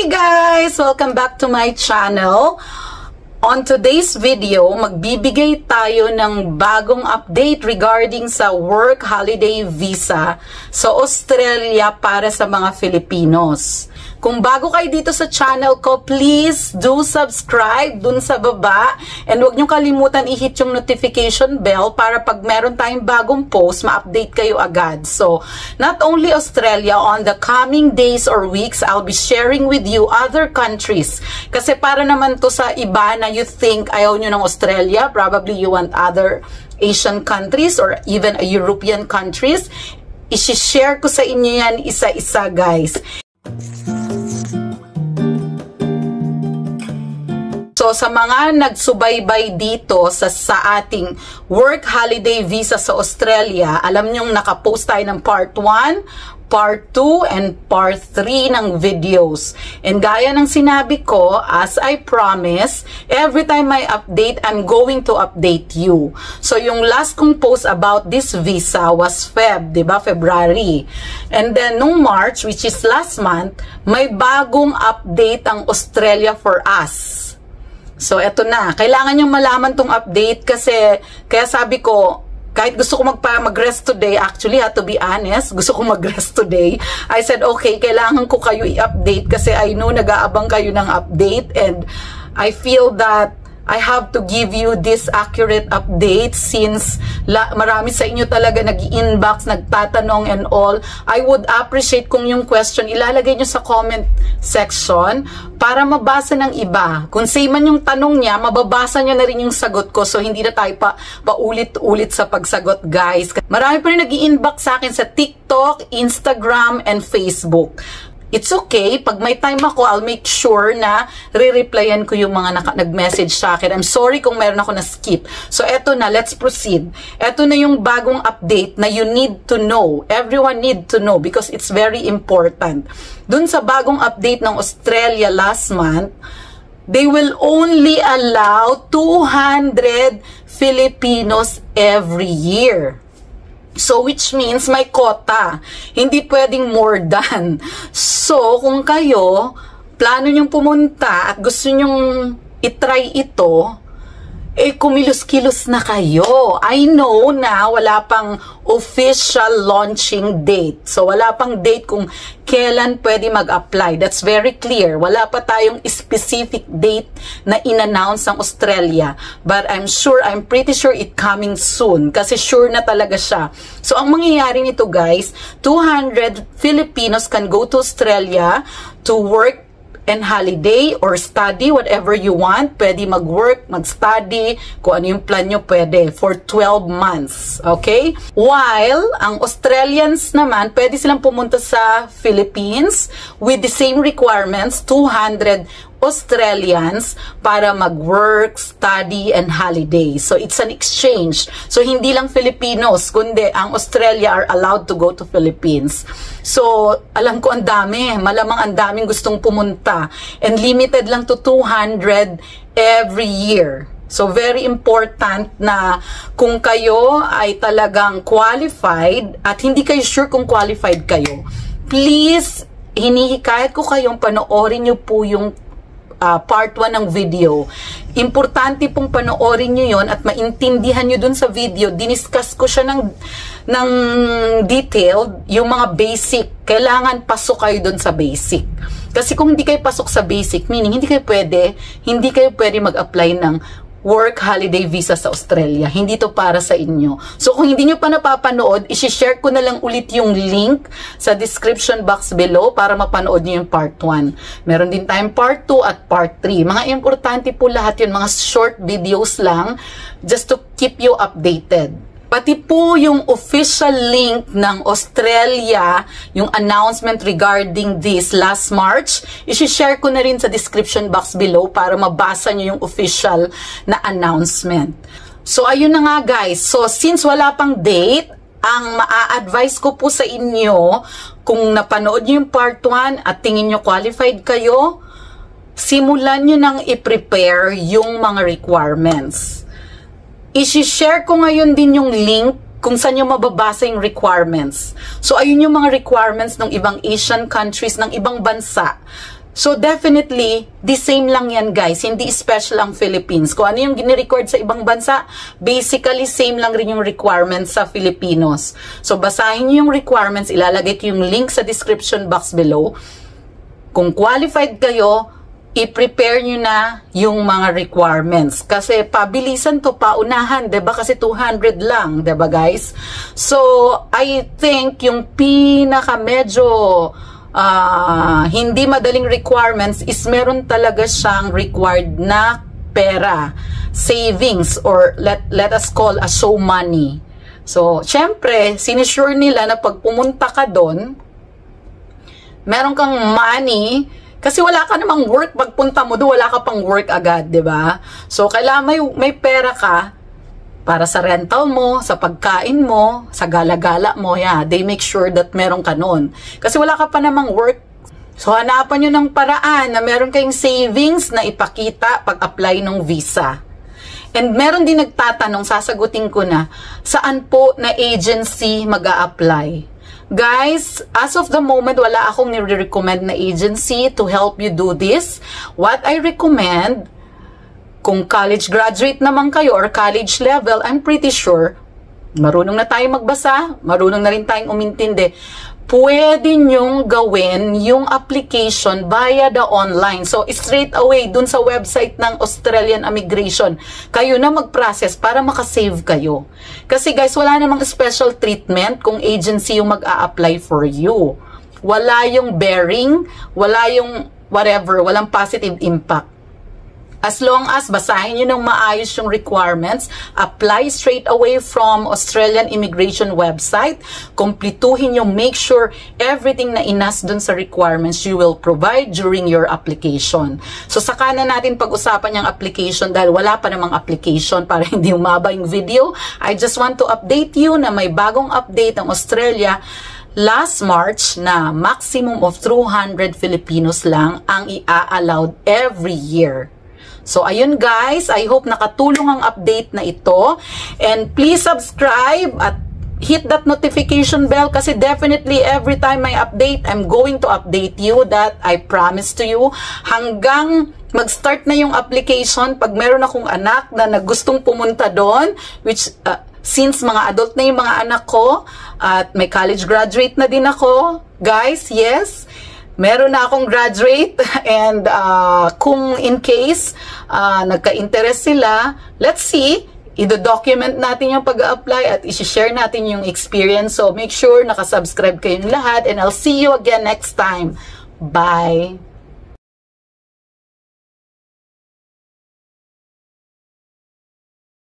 Hey guys! Welcome back to my channel. On today's video, magbibigay tayo ng bagong update regarding sa work holiday visa sa Australia para sa mga Filipinos. Kung bago kayo dito sa channel ko, please do subscribe dun sa baba. And huwag nyo kalimutan i-hit yung notification bell para pag meron tayong bagong post, ma-update kayo agad. So, not only Australia, on the coming days or weeks, I'll be sharing with you other countries. Kasi para naman to sa iba na you think ayaw nyo ng Australia, probably you want other Asian countries or even European countries. I-share ko sa inyo yan isa-isa, guys. So, sa mga nagsubaybay dito sa ating work holiday visa sa Australia, alam nyong nakapost tayo ng part 1, part 2, and part 3 ng videos. And gaya ng sinabi ko, as I promise, every time I update, I'm going to update you. So, yung last kong post about this visa was February. And then, nung March, which is last month, may bagong update ang Australia for us. So, eto na. Kailangan nyo malaman tong update kasi, kaya sabi ko, kahit gusto ko mag-rest today, actually, to be honest, gusto ko mag-rest today. I said, okay, kailangan ko kayo i-update kasi I know nag-aabang kayo ng update and I feel that I have to give you this accurate update since marami sa inyo talaga nag-inbox, nagtatanong and all. I would appreciate kung yung question ilalagay nyo sa comment section para mabasa ng iba. Kung same man yung tanong niya, mababasa nyo na rin yung sagot ko. So, hindi na tayo paulit-ulit sa pagsagot, guys. Marami pa rin nag-inbox sa akin sa TikTok, Instagram, and Facebook. It's okay. Pag may time ako, I'll make sure na re-replyan ko yung mga nag-message sa akin. I'm sorry kung meron ako na-skip. So, eto na. Let's proceed. Eto na yung bagong update na you need to know. Everyone need to know because it's very important. Dun sa bagong update ng Australia last month, they will only allow 200 Filipinos every year. So, which means may quota. Hindi pwedeng more than. So, kung kayo, plano nyong pumunta at gusto nyong itry ito, kumilos-kilos na kayo. I know na wala pang official launching date. So, wala pang date kung kailan pwede mag-apply. That's very clear. Wala pa tayong specific date na in-announce ng Australia. But I'm pretty sure it coming soon. Kasi sure na talaga siya. So, ang mangyayari nito, guys, 200 Filipinos can go to Australia to work and holiday or study, whatever you want. Pwede mag-work, mag-study, kung ano yung plan nyo, pwede, for 12 months. Okay? While, ang Australians naman, pwede silang pumunta sa Philippines with the same requirements, 200 Australians para mag-work, study, and holiday. So, it's an exchange. So, hindi lang Filipinos, kundi ang Australia are allowed to go to Philippines. So, alam ko ang dami. Malamang ang daming gustong pumunta. And limited lang to 200 every year. So, very important na kung kayo ay talagang qualified at hindi kayo sure kung qualified kayo, please, hinihikayat ko kayong panoorin nyo po yung part 1 ng video. Importante pong panoorin nyo yon at maintindihan nyo dun sa video. Diniscuss ko siya ng detailed, yung mga basic. Kailangan pasok kayo dun sa basic. Kasi kung hindi kayo pasok sa basic, meaning hindi kayo pwede mag-apply ng work holiday visa sa Australia. Hindi to para sa inyo. So, kung hindi nyo pa napapanood, isi-share ko na lang ulit yung link sa description box below para mapanood nyo yung part 1. Meron din tayong part 2 at part 3. Mga importante po lahat yun. Mga short videos lang just to keep you updated. Pati po yung official link ng Australia, yung announcement regarding this last March, isi-share ko na rin sa description box below para mabasa nyo yung official na announcement. So, ayun na nga guys. So, since wala pang date, ang maa-advise ko po sa inyo, kung napanood nyo yung part 1 at tingin nyo qualified kayo, simulan nyo nang i-prepare yung mga requirements. I-share ko ngayon din yung link kung saan nyo mababasa yung requirements. So, ayun yung mga requirements ng ibang Asian countries, ng ibang bansa. So definitely, the same lang yan guys. Hindi special ang Philippines. Kung ano yung gini-record sa ibang bansa, basically same lang rin yung requirements sa Filipinos. So basahin nyo yung requirements, ilalagay ko yung link sa description box below. Kung qualified kayo, i-prepare nyo na yung mga requirements. Kasi pabilisan to, paunahan, 'di ba? Kasi 200 lang, 'di ba guys? So I think yung pinaka medyo hindi madaling requirements is meron talaga siyang required na pera, savings, or let us call a show money. So, syempre, sinisure nila na pag pumunta ka doon, meron kang money, kasi wala ka namang work, pagpunta mo doon, wala ka pang work agad, 'di ba? So, kailangan may pera ka para sa rental mo, sa pagkain mo, sa gala-gala mo, yeah, they make sure that meron ka nun. Kasi wala ka pa namang work. So, hanapan nyo ng paraan na meron kayong savings na ipakita pag-apply ng visa. And meron din nagtatanong, sasagutin ko na, saan po na agency mag-a-apply? Guys, as of the moment, wala akong nire-recommend na agency to help you do this. What I recommend, kung college graduate naman kayo or college level, I'm pretty sure, marunong na tayo magbasa, marunong na rin tayong umintindi, pwede nyong gawin yung application via the online. So, straight away, dun sa website ng Australian Immigration, kayo na mag-process para makasave kayo. Kasi guys, wala namang special treatment kung agency yung mag-a-apply for you. Wala yung bearing, wala yung whatever, walang positive impact. As long as basahin nyo ng maayos yung requirements, apply straight away from Australian Immigration website, kumpletuhin yung make sure everything na inas dun sa requirements you will provide during your application. So saka na natin pag-usapan yung application dahil wala pa namang application para hindi umaba yung video. I just want to update you na may bagong update ng Australia last March na maximum of 200 Filipinos lang ang i-allowed every year. So, ayun guys, I hope nakatulong ang update na ito. And please subscribe at hit that notification bell kasi definitely every time I update, I'm going to update you. That I promise to you. Hanggang mag-start na yung application, pag meron akong anak na gustong pumunta doon, which since mga adult na yung mga anak ko, at may college graduate na din ako, guys, yes, meron na akong graduate and kung in case nagka-interest sila, let's see, i-document natin yung pag-apply at i-share natin yung experience. So make sure nakasubscribe kayong lahat and I'll see you again next time. Bye!